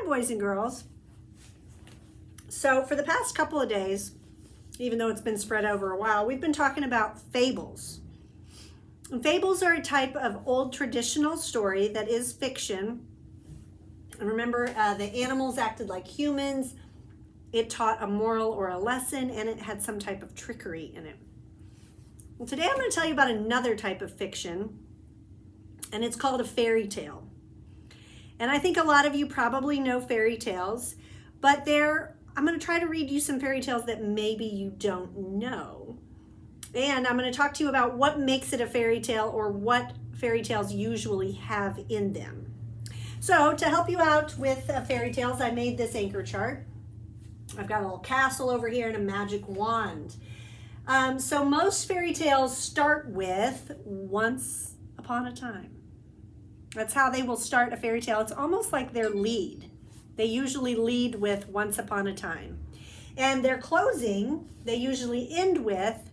Hi, boys and girls. So for the past couple of days, even though it's been spread over a while, we've been talking about fables. And fables are a type of old traditional story that is fiction. And remember, the animals acted like humans. It taught a moral or a lesson, and it had some type of trickery in it. Well, today I'm going to tell you about another type of fiction, and it's called a fairy tale. And I think a lot of you probably know fairy tales, but I'm going to try to read you some fairy tales that maybe you don't know. And I'm going to talk to you about what makes it a fairy tale or what fairy tales usually have in them. So to help you out with fairy tales, I made this anchor chart. I've got a little castle over here and a magic wand. So most fairy tales start with once upon a time. That's how they will start a fairy tale. It's almost like their lead. They usually lead with once upon a time. And their closing, they usually end with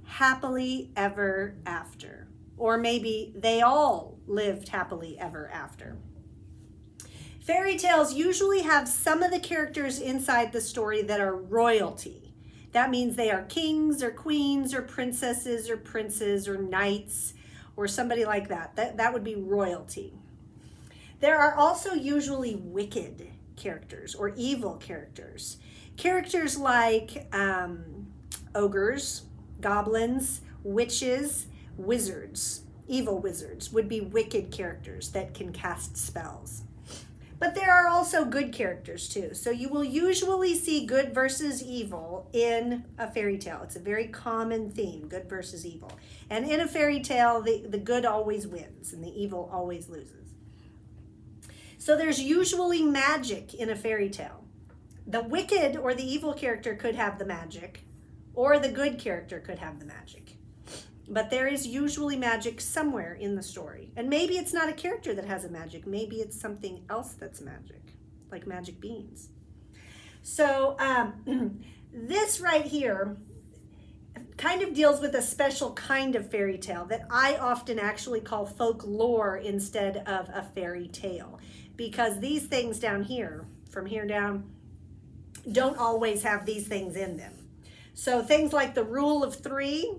happily ever after. Or maybe they all lived happily ever after. Fairy tales usually have some of the characters inside the story that are royalty. That means they are kings or queens or princesses or princes or knights or somebody like that. That would be royalty. There are also usually wicked characters or evil characters. Characters like ogres, goblins, witches, wizards. Evil wizards would be wicked characters that can cast spells. But there are also good characters too. So you will usually see good versus evil in a fairy tale. It's a very common theme, good versus evil. And in a fairy tale, the good always wins and the evil always loses. So there's usually magic in a fairy tale. The wicked or the evil character could have the magic, or the good character could have the magic. But there is usually magic somewhere in the story. And maybe it's not a character that has a magic. Maybe it's something else that's magic, like magic beans. So this right here kind of deals with a special kind of fairy tale that I often actually call folklore instead of a fairy tale. Because these things down here, from here down, don't always have these things in them. So things like the rule of three,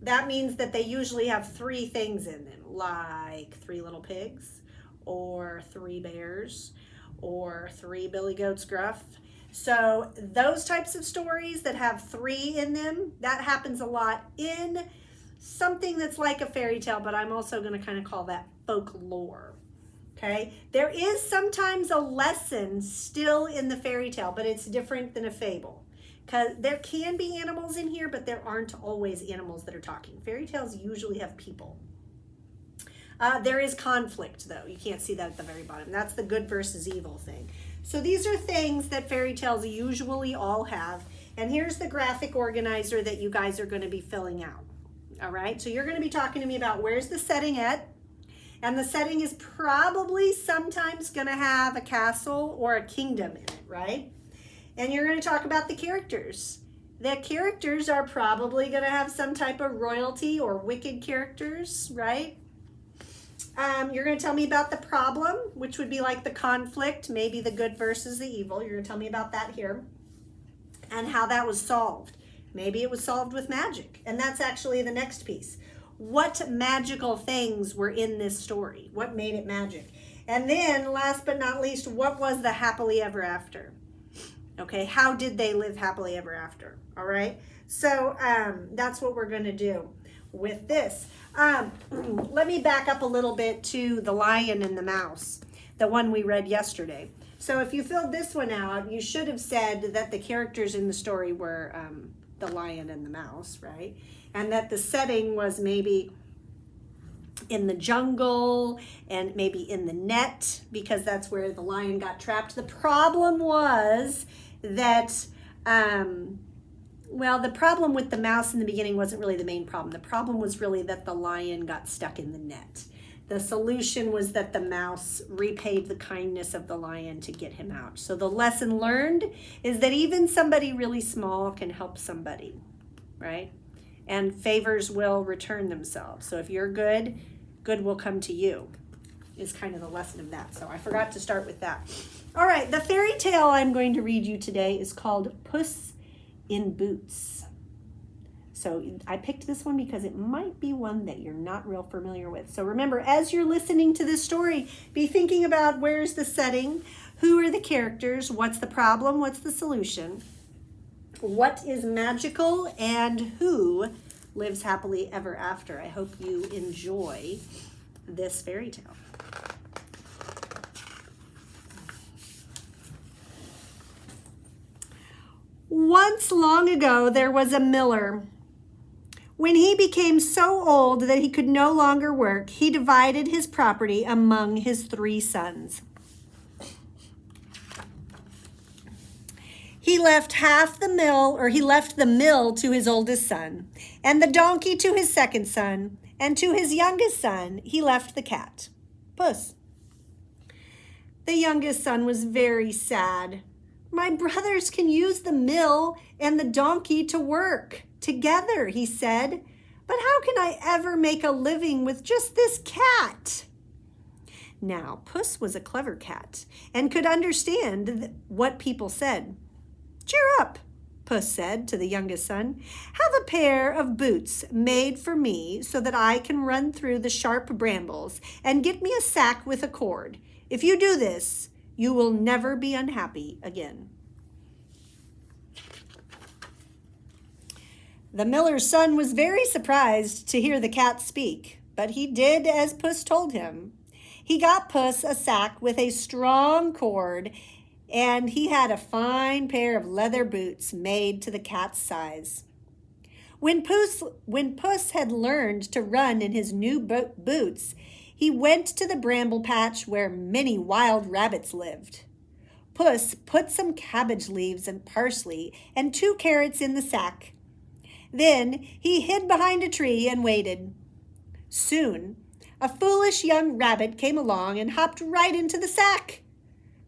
that means that they usually have three things in them, like 3 little pigs, or 3 bears, or 3 billy goats gruff. So those types of stories that have 3 in them, that happens a lot in something that's like a fairy tale, but I'm also going to kind of call that folklore. Okay, there is sometimes a lesson still in the fairy tale, but it's different than a fable. Because there can be animals in here, but there aren't always animals that are talking. Fairy tales usually have people. There is conflict, though. You can't see that at the very bottom. That's the good versus evil thing. So these are things that fairy tales usually all have. And here's the graphic organizer that you guys are going to be filling out. All right, so you're going to be talking to me about where's the setting at. And the setting is probably sometimes going to have a castle or a kingdom in it, right? And you're going to talk about the characters. The characters are probably going to have some type of royalty or wicked characters, right? You're going to tell me about the problem, which would be like the conflict, maybe the good versus the evil. You're going to tell me about that here and how that was solved. Maybe it was solved with magic. And that's actually the next piece. What magical things were in this story? What made it magic? And then last but not least, what was the happily ever after? Okay, how did they live happily ever after? All right, so that's what we're going to do with this. Let me back up a little bit to the lion and the mouse, the one we read yesterday. So if you filled this one out, you should have said that the characters in the story were the lion and the mouse, right? And that the setting was maybe in the jungle and maybe in the net, because that's where the lion got trapped. The problem was that, the problem with the mouse in the beginning wasn't really the main problem. The problem was really that the lion got stuck in the net. The solution was that the mouse repaid the kindness of the lion to get him out. So the lesson learned is that even somebody really small can help somebody, right? And favors will return themselves. So if you're good, good will come to you. is kind of the lesson of that. So I forgot to start with that. All right, the fairy tale I'm going to read you today is called Puss in Boots. So I picked this one because it might be one that you're not real familiar with. So remember, as you're listening to this story, be thinking about where's the setting, who are the characters, what's the problem, what's the solution, what is magical, and who lives happily ever after. I hope you enjoy this fairy tale. Once long ago, there was a miller. When he became so old that he could no longer work, he divided his property among his 3 sons. He left the mill to his oldest son, and the donkey to his second son, and to his youngest son he left the cat, Puss. The youngest son was very sad. My brothers can use the mill and the donkey to work together, he said, but how can I ever make a living with just this cat? Now, Puss was a clever cat and could understand what people said. Cheer up, Puss said to the youngest son. Have a pair of boots made for me so that I can run through the sharp brambles, and get me a sack with a cord. If you do this, you will never be unhappy again. The miller's son was very surprised to hear the cat speak, but he did as Puss told him. He got Puss a sack with a strong cord, and he had a fine pair of leather boots made to the cat's size. When Puss had learned to run in his new boots, he went to the bramble patch where many wild rabbits lived. Puss put some cabbage leaves and parsley and 2 carrots in the sack. Then he hid behind a tree and waited. Soon, a foolish young rabbit came along and hopped right into the sack.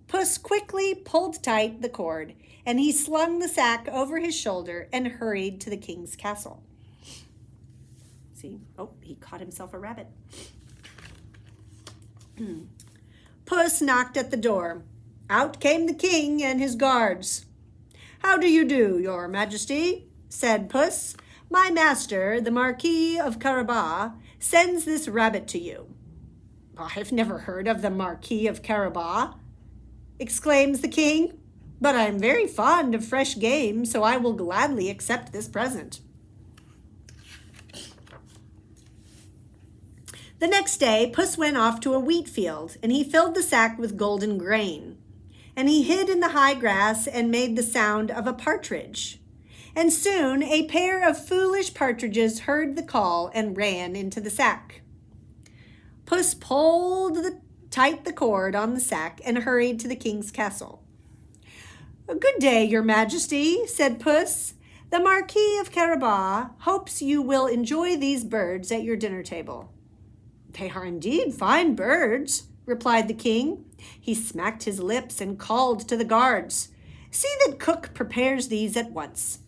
Puss quickly pulled tight the cord, and he slung the sack over his shoulder and hurried to the king's castle. See? Oh, he caught himself a rabbit. Puss knocked at the door. Out came the king and his guards. How do you do, your majesty? Said Puss. My master, the Marquis of Carabas, sends this rabbit to you. I've never heard of the Marquis of Carabas, exclaims the king, but I am very fond of fresh game, so I will gladly accept this present. The next day, Puss went off to a wheat field, and he filled the sack with golden grain. And he hid in the high grass and made the sound of a partridge. And soon a pair of foolish partridges heard the call and ran into the sack. Puss pulled tight the cord on the sack and hurried to the king's castle. Good day, your majesty, said Puss. The Marquis of Carabas hopes you will enjoy these birds at your dinner table. They are indeed fine birds, replied the king. He smacked his lips and called to the guards. See that cook prepares these at once.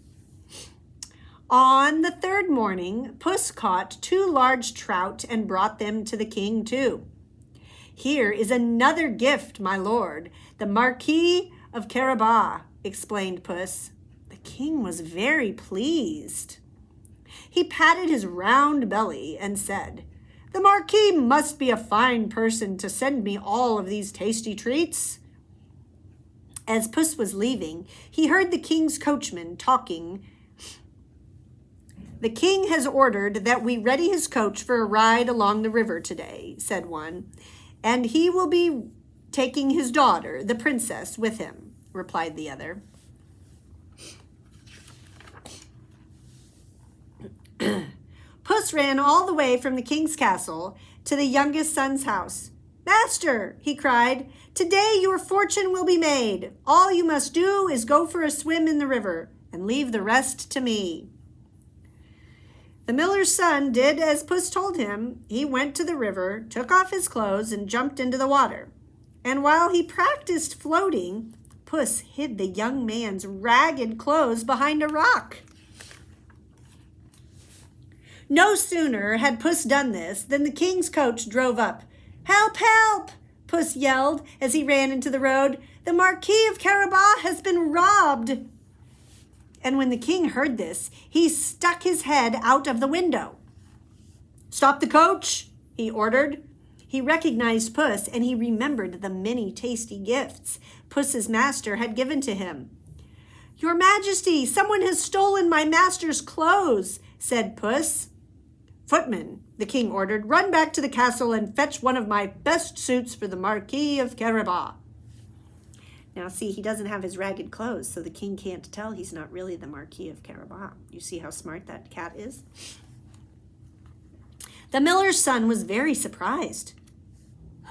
On the 3rd morning, Puss caught 2 large trout and brought them to the king too. Here is another gift, my lord, the Marquis of Carabas, explained Puss. The king was very pleased. He patted his round belly and said, The Marquis must be a fine person to send me all of these tasty treats. As Puss was leaving, he heard the king's coachman talking. The king has ordered that we ready his coach for a ride along the river today, said one, and he will be taking his daughter, the princess, with him, replied the other. Puss ran all the way from the king's castle to the youngest son's house. Master, he cried, today your fortune will be made. All you must do is go for a swim in the river and leave the rest to me. The miller's son did as Puss told him. He went to the river, took off his clothes, and jumped into the water. And while he practiced floating, Puss hid the young man's ragged clothes behind a rock. No sooner had Puss done this than the king's coach drove up. "Help, help!" Puss yelled as he ran into the road. "The Marquis of Carabas has been robbed." And when the king heard this, he stuck his head out of the window. "Stop the coach," he ordered. He recognized Puss, and he remembered the many tasty gifts Puss's master had given to him. "Your Majesty, someone has stolen my master's clothes," said Puss. "Footman," the king ordered, "run back to the castle and fetch one of my best suits for the Marquis of Carabas." Now, see, he doesn't have his ragged clothes, so the king can't tell he's not really the Marquis of Carabas. You see how smart that cat is? The miller's son was very surprised.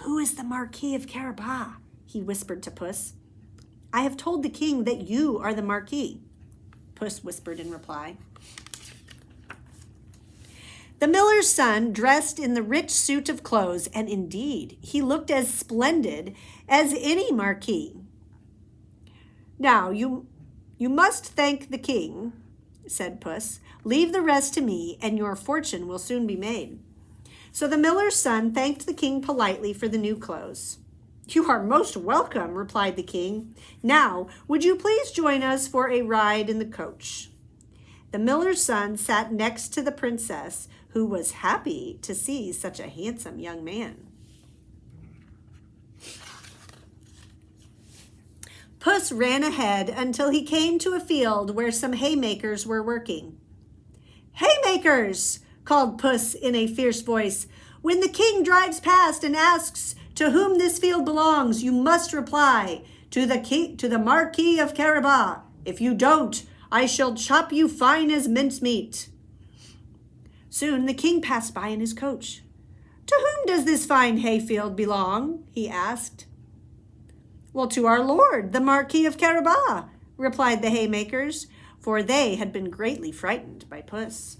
"Who is the Marquis of Carabas?" he whispered to Puss. "I have told the king that you are the Marquis," Puss whispered in reply. The miller's son dressed in the rich suit of clothes, and indeed, he looked as splendid as any Marquis. "Now, you must thank the king," said Puss. "Leave the rest to me, and your fortune will soon be made." So the miller's son thanked the king politely for the new clothes. "You are most welcome," replied the king. "Now, would you please join us for a ride in the coach?" The miller's son sat next to the princess, who was happy to see such a handsome young man. Puss ran ahead until he came to a field where some haymakers were working. "Haymakers!" called Puss in a fierce voice. "When the king drives past and asks to whom this field belongs, you must reply, to the Marquis of Carabas. If you don't, I shall chop you fine as mincemeat." Soon the king passed by in his coach. "To whom does this fine hayfield belong?" he asked. "Well, to our lord, the Marquis of Carabas," replied the haymakers, for they had been greatly frightened by Puss.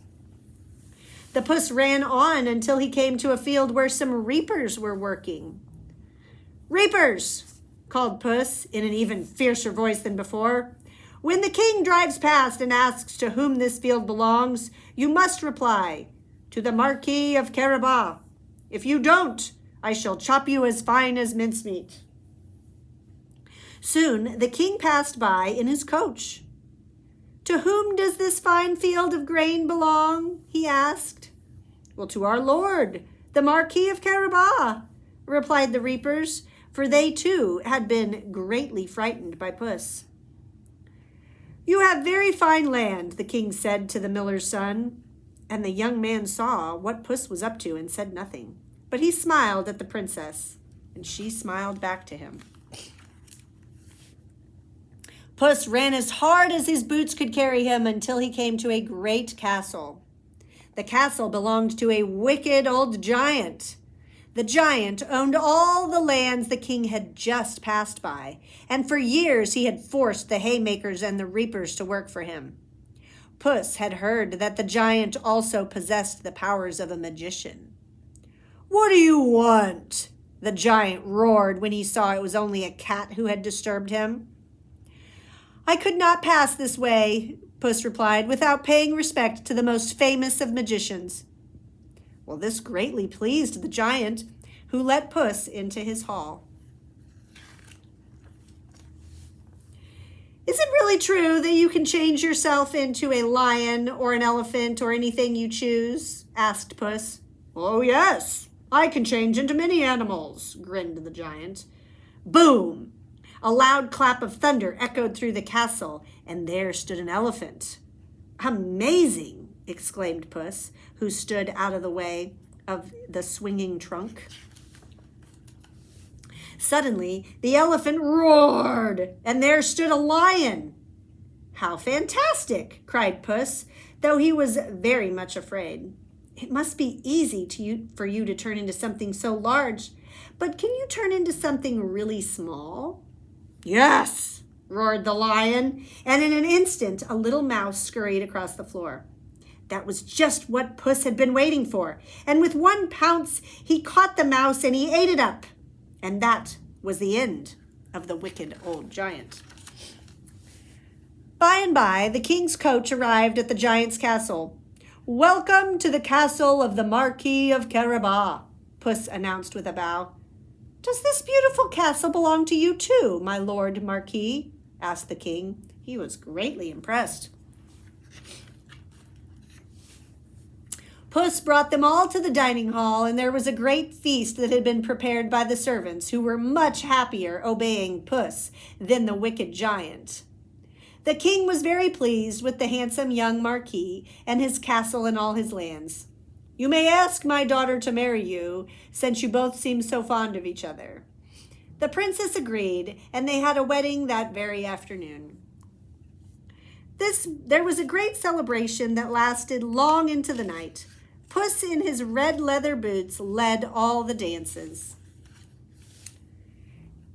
The Puss ran on until he came to a field where some reapers were working. "Reapers!" called Puss in an even fiercer voice than before. "When the king drives past and asks to whom this field belongs, you must reply, to the Marquis of Carabas. If you don't, I shall chop you as fine as mincemeat." Soon the king passed by in his coach. "To whom does this fine field of grain belong?" he asked. "Well, to our lord, the Marquis of Carabas," replied the reapers, for they too had been greatly frightened by Puss. "You have very fine land," the king said to the miller's son, and the young man saw what Puss was up to and said nothing, but he smiled at the princess, and she smiled back to him. Puss ran as hard as his boots could carry him until he came to a great castle. The castle belonged to a wicked old giant. The giant owned all the lands the king had just passed by, and for years he had forced the haymakers and the reapers to work for him. Puss had heard that the giant also possessed the powers of a magician. "What do you want?" the giant roared when he saw it was only a cat who had disturbed him. "I could not pass this way," Puss replied, "without paying respect to the most famous of magicians." Well, this greatly pleased the giant, who let Puss into his hall. "Is it really true that you can change yourself into a lion or an elephant or anything you choose?" asked Puss. "Oh, yes, I can change into many animals," grinned the giant. Boom! A loud clap of thunder echoed through the castle, and there stood an elephant. "Amazing!" exclaimed Puss, who stood out of the way of the swinging trunk. Suddenly, the elephant roared, and there stood a lion. "How fantastic!" cried Puss, though he was very much afraid. "It must be easy for you to turn into something so large, but can you turn into something really small?" "Yes!" roared the lion, and in an instant a little mouse scurried across the floor. That was just what Puss had been waiting for, and with one pounce he caught the mouse and he ate it up. And that was the end of the wicked old giant. By and by, the king's coach arrived at the giant's castle. "Welcome to the castle of the Marquis of Carabas," Puss announced with a bow. "Does this beautiful castle belong to you too, my lord Marquis?" asked the king. He was greatly impressed. Puss brought them all to the dining hall, and there was a great feast that had been prepared by the servants, who were much happier obeying Puss than the wicked giant. The king was very pleased with the handsome young Marquis and his castle and all his lands. "You may ask my daughter to marry you, since you both seem so fond of each other." The princess agreed, and they had a wedding that very afternoon. There was a great celebration that lasted long into the night. Puss in his red leather boots led all the dances.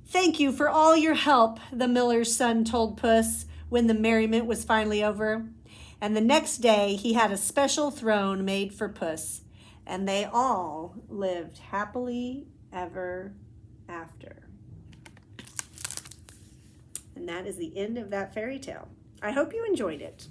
"Thank you for all your help," the miller's son told Puss when the merriment was finally over. And the next day he had a special throne made for Puss, and they all lived happily ever after. And that is the end of that fairy tale. I hope you enjoyed it.